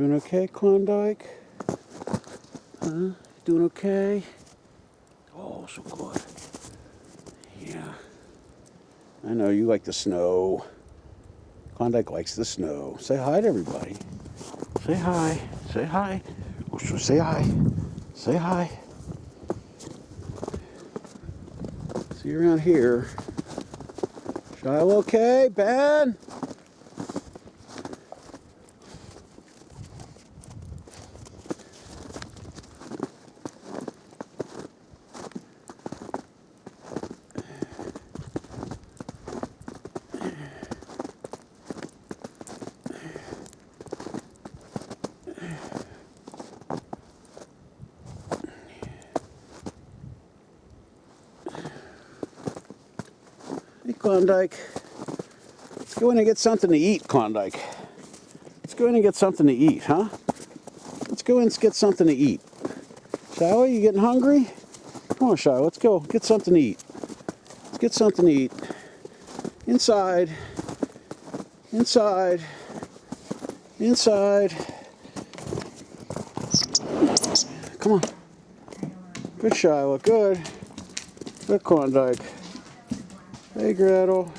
Doing okay, Klondike? Huh? Doing okay? Oh, so good. Yeah. I know you like the snow. Klondike likes the snow. Say hi to everybody. Say hi. Say hi. Oh, so say hi. Say hi. See you around here. Shiloh okay? Ben? Hey, Klondike. Let's go in and get something to eat, Klondike. Let's go in and get something to eat, huh? Let's go in and get something to eat. Shiloh, you getting hungry? Come on, Shiloh, let's go get something to eat. Let's get something to eat. Inside. Inside. Inside. Come on. Good, Shiloh. Good. Good, Klondike. Hey, Gretel.